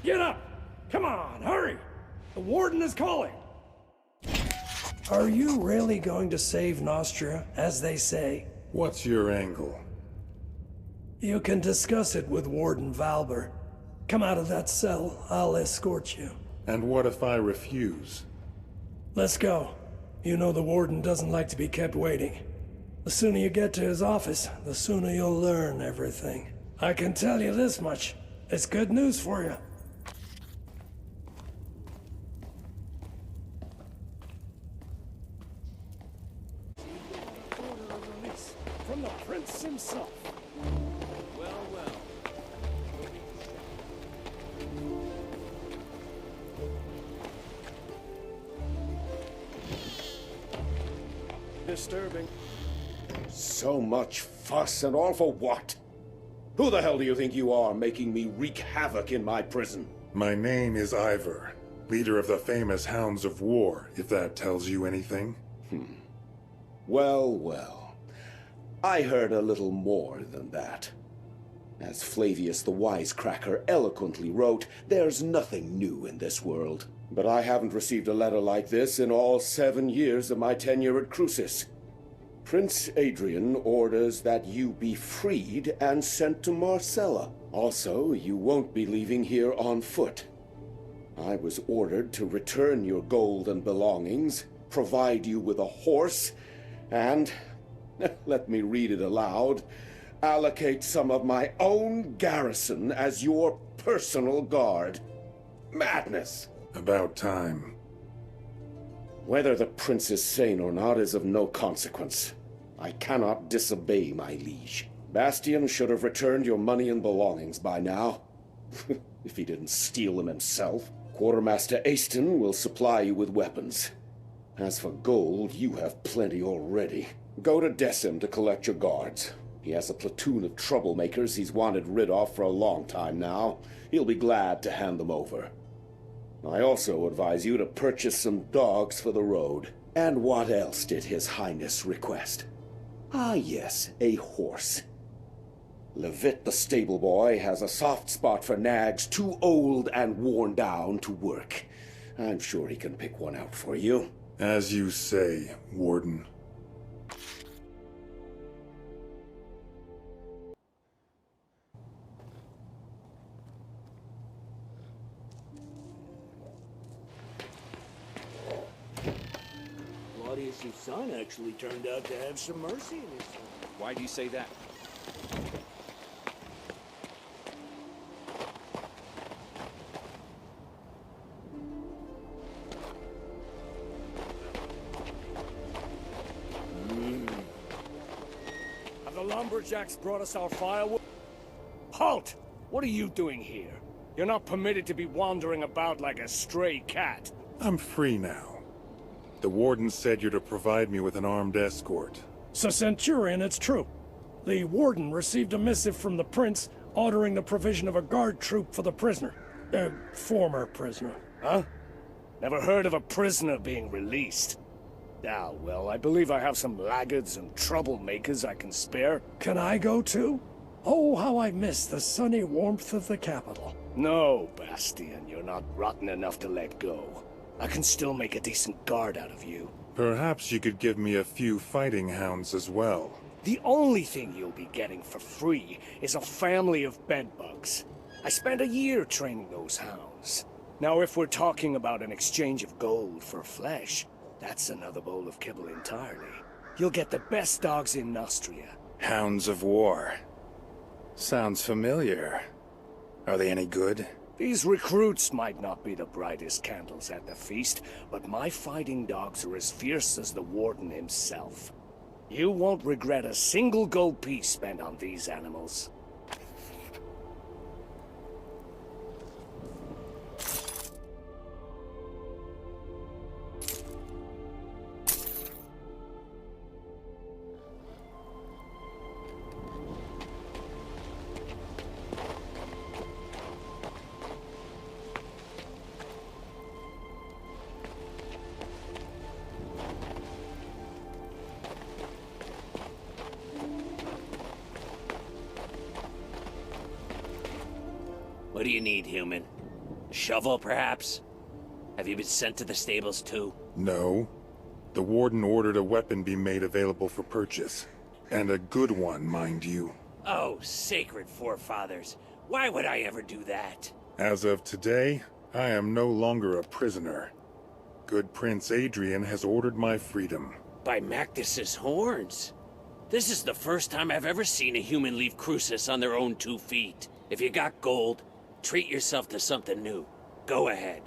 Get up! Come on, hurry! The warden is calling! Are you really going to save Nostra, as they say? What's your angle? You can discuss it with Warden Valber. Come out of that cell, I'll escort you. And what if I refuse? Let's go. You know the warden doesn't like to be kept waiting. The sooner you get to his office, the sooner you'll learn everything. I can tell you this much. It's good news for you. Order of release from the prince himself. Well, well. Disturbing. So much fuss and all for what? Who the hell do you think you are, making me wreak havoc in my prison? My name is Ivor, leader of the famous Hounds of War, if that tells you anything. Well, well. I heard a little more than that. As Flavius the Wisecracker eloquently wrote, there's nothing new in this world. But I haven't received a letter like this in all 7 years of my tenure at Crucis. Prince Adrian orders that you be freed and sent to Marcella. Also, you won't be leaving here on foot. I was ordered to return your gold and belongings, provide you with a horse, and, let me read it aloud, allocate some of my own garrison as your personal guard. Madness! About time. Whether the prince is sane or not is of no consequence. I cannot disobey my liege. Bastian should have returned your money and belongings by now. If he didn't steal them himself. Quartermaster Aston will supply you with weapons. As for gold, you have plenty already. Go to Decim to collect your guards. He has a platoon of troublemakers he's wanted rid of for a long time now. He'll be glad to hand them over. I also advise you to purchase some dogs for the road. And what else did His Highness request? Ah yes, a horse. Levitt the stable boy has a soft spot for nags too old and worn down to work. I'm sure he can pick one out for you. As you say, Warden. Claudius' son actually turned out to have some mercy in his soul. Why do you say that? Have the lumberjacks brought us our firewood? Halt! What are you doing here? You're not permitted to be wandering about like a stray cat. I'm free now. The warden said you're to provide me with an armed escort. So Centurion, it's true. The warden received a missive from the prince ordering the provision of a guard troop for the prisoner. Former prisoner. Huh? Never heard of a prisoner being released. Ah, well, I believe I have some laggards and troublemakers I can spare. Can I go too? Oh, how I miss the sunny warmth of the capital. No, Bastian, you're not rotten enough to let go. I can still make a decent guard out of you. Perhaps you could give me a few fighting hounds as well. The only thing you'll be getting for free is a family of bedbugs. I spent a year training those hounds. Now, if we're talking about an exchange of gold for flesh, that's another bowl of kibble entirely. You'll get the best dogs in Nostria. Hounds of War. Sounds familiar. Are they any good? These recruits might not be the brightest candles at the feast, but my fighting dogs are as fierce as the warden himself. You won't regret a single gold piece spent on these animals. What do you need, human? Shovel, perhaps? Have you been sent to the stables too? No. The warden ordered a weapon be made available for purchase. And a good one, mind you. Oh, sacred forefathers. Why would I ever do that? As of today, I am no longer a prisoner. Good Prince Adrian has ordered my freedom. By Mactus's horns. This is the first time I've ever seen a human leave Crucis on their own 2 feet. If you got gold, treat yourself to something new. Go ahead.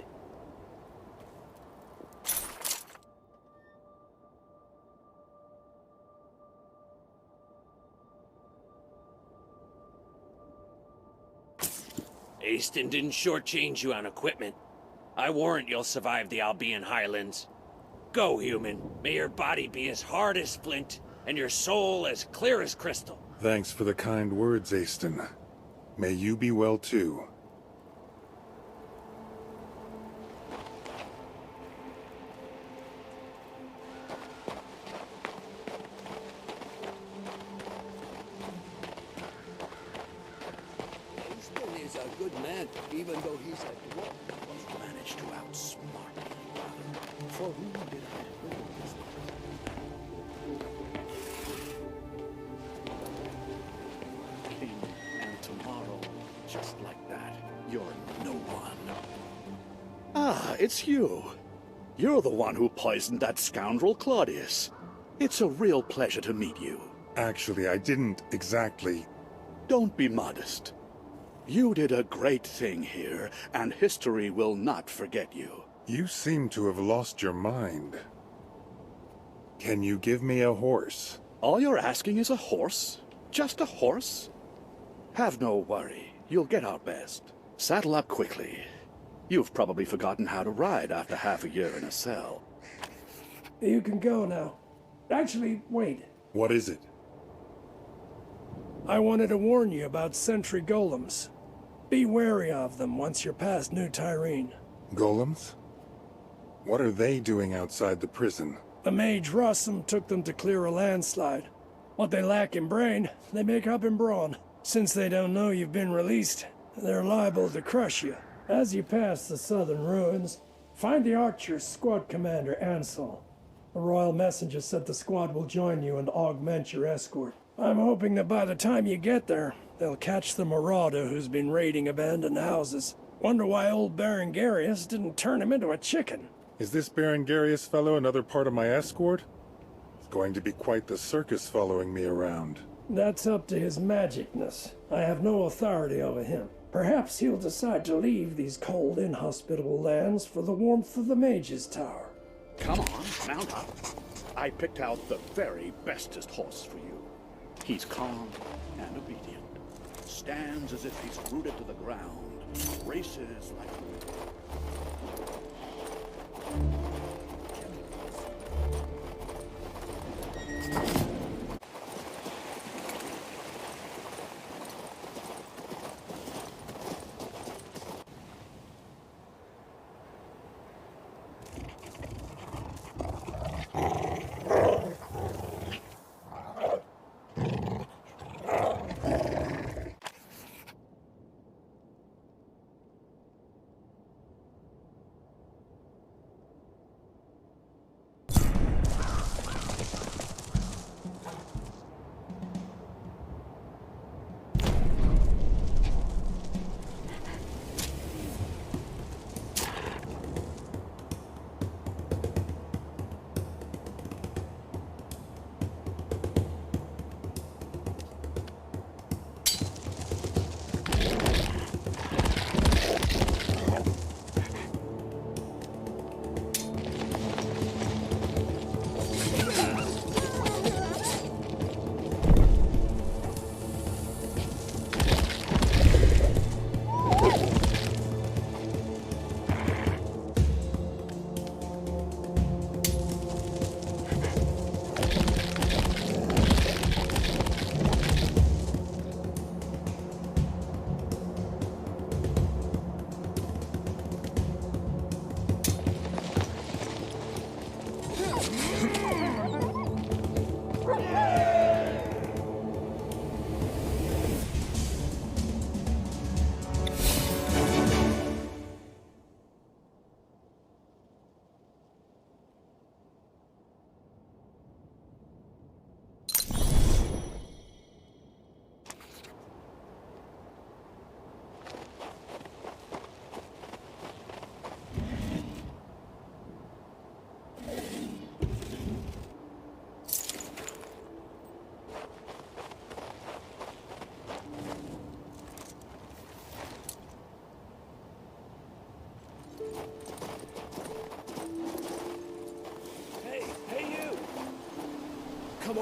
Aston didn't shortchange you on equipment. I warrant you'll survive the Albion Highlands. Go, human. May your body be as hard as flint, and your soul as clear as crystal. Thanks for the kind words, Aston. May you be well too. Aston is a good man, even though he's a dwarf. Managed to outsmart me. For whom did I do this? King, and tomorrow, just like that, you're no one. Ah, it's you. You're the one who poisoned that scoundrel Claudius. It's a real pleasure to meet you. Actually, I didn't exactly. Don't be modest. You did a great thing here, and history will not forget you. You seem to have lost your mind. Can you give me a horse? All you're asking is a horse? Just a horse? Have no worry. You'll get our best. Saddle up quickly. You've probably forgotten how to ride after half a year in a cell. You can go now. Actually, wait. What is it? I wanted to warn you about sentry golems. Be wary of them once you're past New Tyrene. Golems? What are they doing outside the prison? The mage Rossum took them to clear a landslide. What they lack in brain, they make up in brawn. Since they don't know you've been released, they're liable to crush you. As you pass the southern ruins, find the Archer's squad commander, Ansel. The royal messenger said the squad will join you and augment your escort. I'm hoping that by the time you get there, they'll catch the marauder who's been raiding abandoned houses. Wonder why old Berengarius didn't turn him into a chicken. Is this Berengarius fellow another part of my escort? It's going to be quite the circus following me around. That's up to his magicness. I have no authority over him. Perhaps he'll decide to leave these cold, inhospitable lands for the warmth of the Mage's Tower. Come on, mount up. I picked out the very bestest horse for you. He's calm and obedient. Stands as if he's rooted to the ground. Races like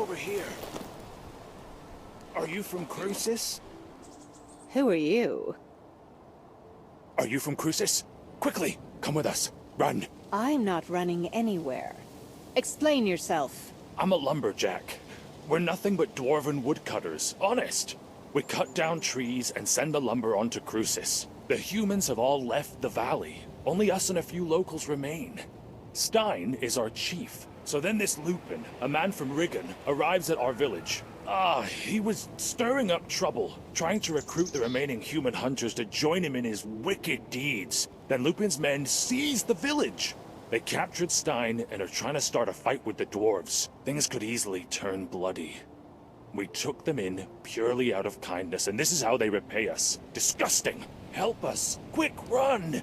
over here. Are you from Crucis? Who are you? Are you from Crucis? Quickly, come with us. Run. I'm not running anywhere. Explain yourself. I'm a lumberjack. We're nothing but dwarven woodcutters, honest. We cut down trees and send the lumber onto Crucis. The humans have all left the valley. Only us and a few locals remain. Stein is our chief. So then this Lupin, a man from Riggin, arrives at our village. He was stirring up trouble, trying to recruit the remaining human hunters to join him in his wicked deeds. Then Lupin's men seized the village. They captured Stein and are trying to start a fight with the dwarves. Things could easily turn bloody. We took them in purely out of kindness, and this is how they repay us. Disgusting! Help us! Quick, run!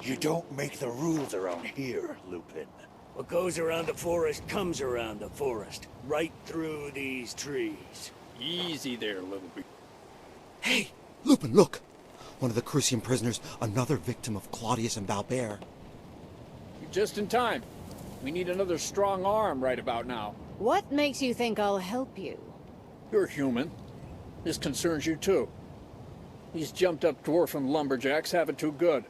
You don't make the rules around here, Lupin. What goes around the forest comes around the forest. Right through these trees. Easy there, little bit. Hey, Lupin, look! One of the Crucian prisoners, another victim of Claudius and Valbert. You're just in time. We need another strong arm right about now. What makes you think I'll help you? You're human. This concerns you too. These jumped-up dwarfen lumberjacks have it too good.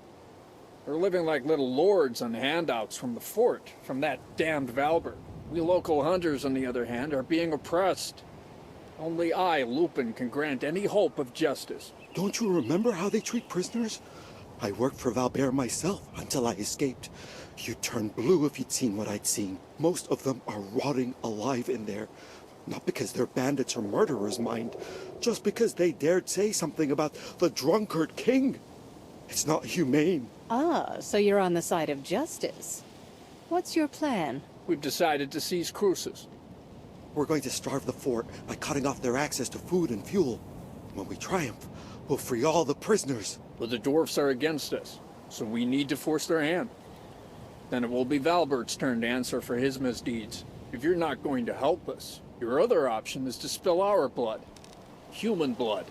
They're living like little lords on handouts from the fort, from that damned Valbert. We local hunters, on the other hand, are being oppressed. Only I, Lupin, can grant any hope of justice. Don't you remember how they treat prisoners? I worked for Valbert myself until I escaped. You'd turn blue if you'd seen what I'd seen. Most of them are rotting alive in there. Not because they're bandits or murderers, mind. Just because they dared say something about the drunkard king. It's not humane. So you're on the side of justice. What's your plan? We've decided to seize Crucis. We're going to starve the fort by cutting off their access to food and fuel. When we triumph, we'll free all the prisoners. But the dwarfs are against us, so we need to force their hand. Then it will be Valbert's turn to answer for his misdeeds. If you're not going to help us, your other option is to spill our blood. Human blood.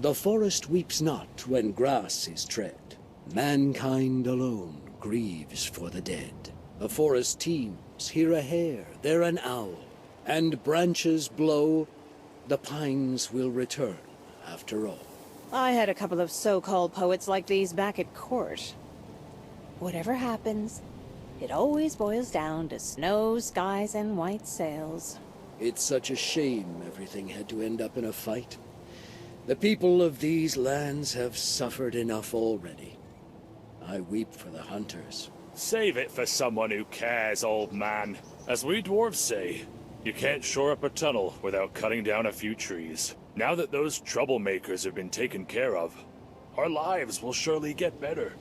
The forest weeps not when grass is tread. Mankind alone grieves for the dead. The forest teems, here a hare, there an owl, and branches blow, the pines will return after all. I had a couple of so-called poets like these back at court. Whatever happens, it always boils down to snow, skies, and white sails. It's such a shame everything had to end up in a fight. The people of these lands have suffered enough already. I weep for the hunters. Save it for someone who cares, old man. As we dwarves say, you can't shore up a tunnel without cutting down a few trees. Now that those troublemakers have been taken care of, our lives will surely get better.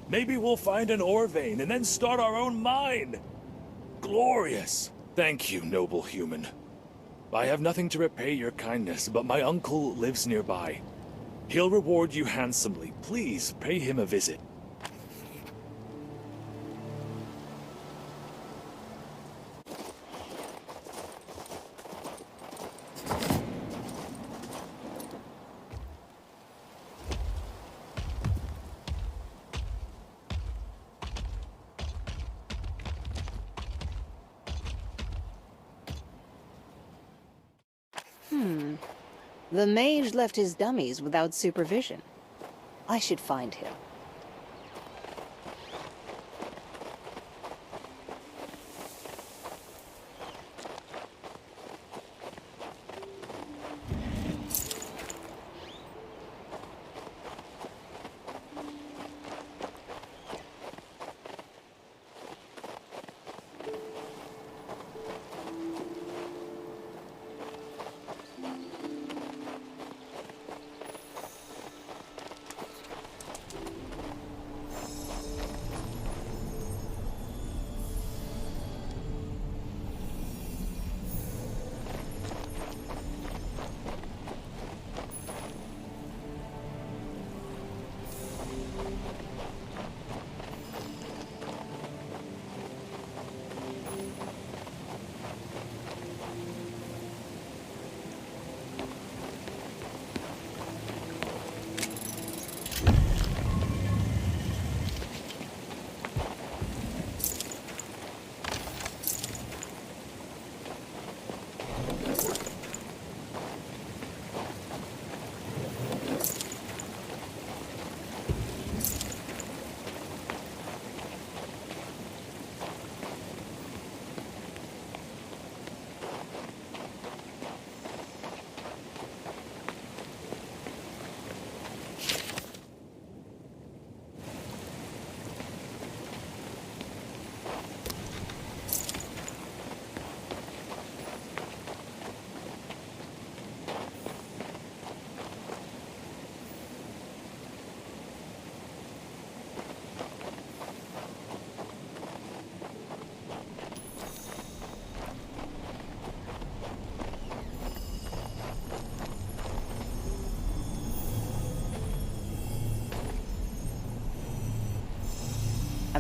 Maybe we'll find an ore vein and then start our own mine. Glorious. Thank you, noble human. I have nothing to repay your kindness, but my uncle lives nearby. He'll reward you handsomely. Please pay him a visit. The mage left his dummies without supervision. I should find him.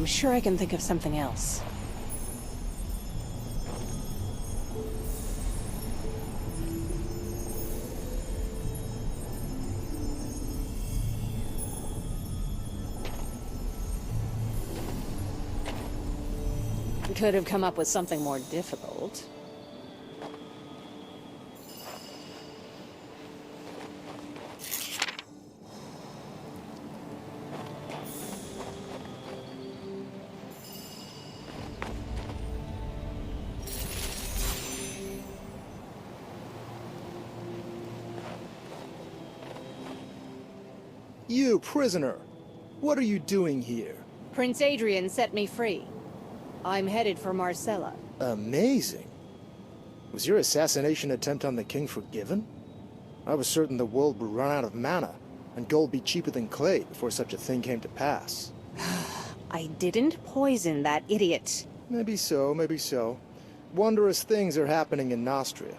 I'm sure I can think of something else. Could have come up with something more difficult. You, prisoner. What are you doing here? Prince Adrian set me free. I'm headed for Marcella. Amazing. Was your assassination attempt on the king forgiven? I was certain the world would run out of mana, and gold be cheaper than clay before such a thing came to pass. I didn't poison that idiot. Maybe so, maybe so. Wondrous things are happening in Nostra.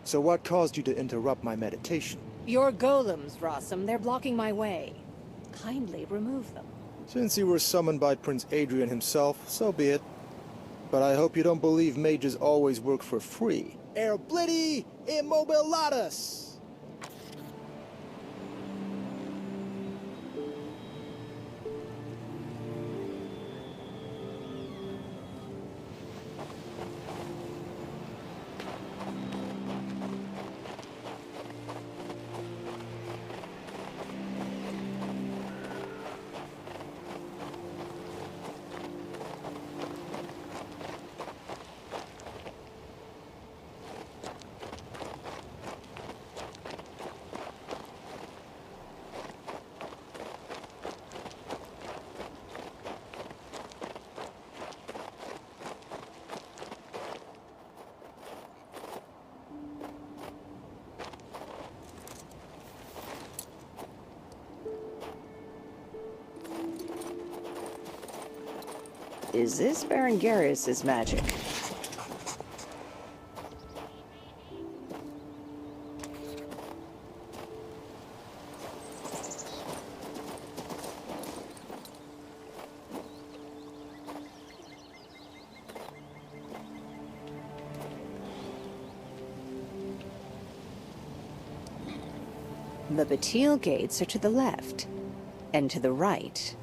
So what caused you to interrupt my meditation? Your golems, Rossum, they're blocking my way. Kindly remove them. Since you were summoned by Prince Adrian himself, so be it. But I hope you don't believe mages always work for free. Erblidi immobilatus! Is this Berengarius' magic? The Batil gates are to the left, and to the right,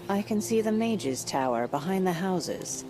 I can see the Mage's Tower behind the houses.